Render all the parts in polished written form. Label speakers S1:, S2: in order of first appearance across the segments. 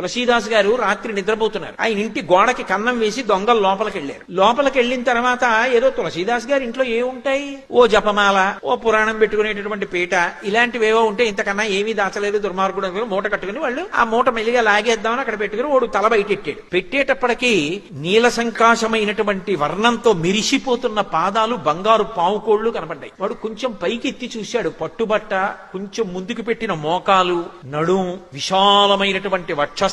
S1: తులసీదాస్ గారు రాత్రి నిద్రపోతున్నారు. ఆయన ఇంటి గోడకి కన్నం వేసి దొంగలు లోపలికి వెళ్లారు. లోపలికి వెళ్ళిన తర్వాత ఏదో తులసీదాస్ గారి ఇంట్లో ఏముంటాయి, ఓ జపమాల, ఓ పురాణం పెట్టుకునేటటువంటి పీట, ఇలాంటివేవో ఉంటే ఇంతకన్నా ఏమీ దాచలేదు దుర్మార్గుడు. మూట కట్టుకుని వాళ్ళు ఆ మూట మెల్లిగా లాగేద్దామని అక్కడ పెట్టుకుని వాడు తల బయటెట్టాడు. పెట్టేటప్పటికీ నీల సంకాశమైనటువంటి వర్ణంతో మిరిసిపోతున్న పాదాలు, బంగారు పావుకోళ్లు కనపడ్డాయి. వాడు కొంచెం పైకి ఎత్తి చూశాడు. పట్టుబట్ట, కొంచెం ముందుకు పెట్టిన మోకాలు, నడుం, విశాలమైనటువంటి వక్షస్థలం,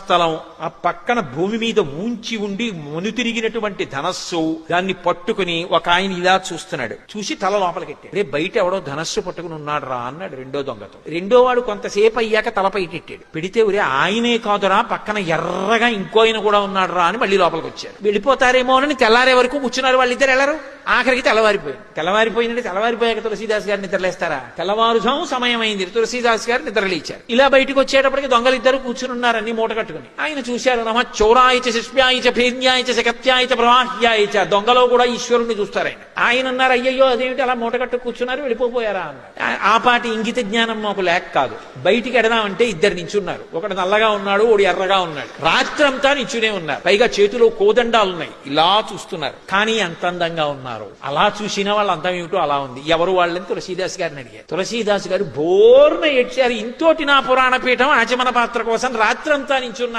S1: ఆ పక్కన భూమి మీద ఊంచి ఉండి మనుతిరిగినటువంటి ధనస్సు, దాన్ని పట్టుకుని ఒక ఆయన ఇలా చూస్తున్నాడు. చూసి తల లోపలికెట్టాడు. రే బయట ఎవడో ధనస్సు పట్టుకుని ఉన్నాడు రా అన్నాడు రెండో దొంగతో. రెండో వాడు కొంతసేపు అయ్యాక తల పైటెట్టాడు. పెడితే ఒరే ఆయనే కాదురా, పక్కన ఎర్రగా ఇంకో ఆయన కూడా ఉన్నాడు రా అని మళ్ళీ లోపలికి వచ్చారు. వెళ్ళిపోతారేమో అని తెల్లారే వరకు కూర్చున్నారు. వాళ్ళిద్దరు వెళ్ళరు. ఆఖరికి తెల్లవారిపోయిందంటే తెల్లవారిపోయాక తులసీదాస్ గారు నిద్రలేస్తారా? తెల్లవారుజాము సమయం అయింది. తులసీదాస్ గారు నిద్రలేచారు. ఇలా బయటకు వచ్చేటప్పటికి దొంగలిద్దరు కూర్చుని ఉన్నారని మూట కట్టుకుని. ఆయన చూశారు. నమ చౌరాయచ శిష్యాయచ భేద్యాయచ శకత్యాయచ ప్రవాహ్యాయచ. దొంగలో కూడా ఈశ్వరుణ్ణి చూస్తారు. ఆయన అన్నారు, అయ్యయ్యో అదేమిటి అలా మూట కట్టు కూర్చున్నారు, వెళ్ళిపోయారా అన్నారు. ఆ పాటి ఇంగిత జ్ఞానం మాకు లేక కాదు. బయటికి ఎడదామంటే ఇద్దరు నించున్నారు. ఒకడు నల్లగా ఉన్నాడు, ఒకడు ఎర్రగా ఉన్నాడు. రాత్రంతా నించునే ఉన్నారు. పైగా చేతిలో కోదండాలున్నాయి. ఇలా చూస్తున్నారు. కానీ అంత అందంగా ఉన్నారు. అలా చూసిన వాళ్ళు అంతం ఏమిటో అలా ఉంది. ఎవరు వాళ్ళని తులసీదాస్ గారిని అడిగారు. తులసీదాస్ గారు బోర్న ఏడ్చారు. ఇంతోటి నా పురాణ పీఠం ఆచమన పాత్ర కోసం రాత్రంతా నించున్నారు.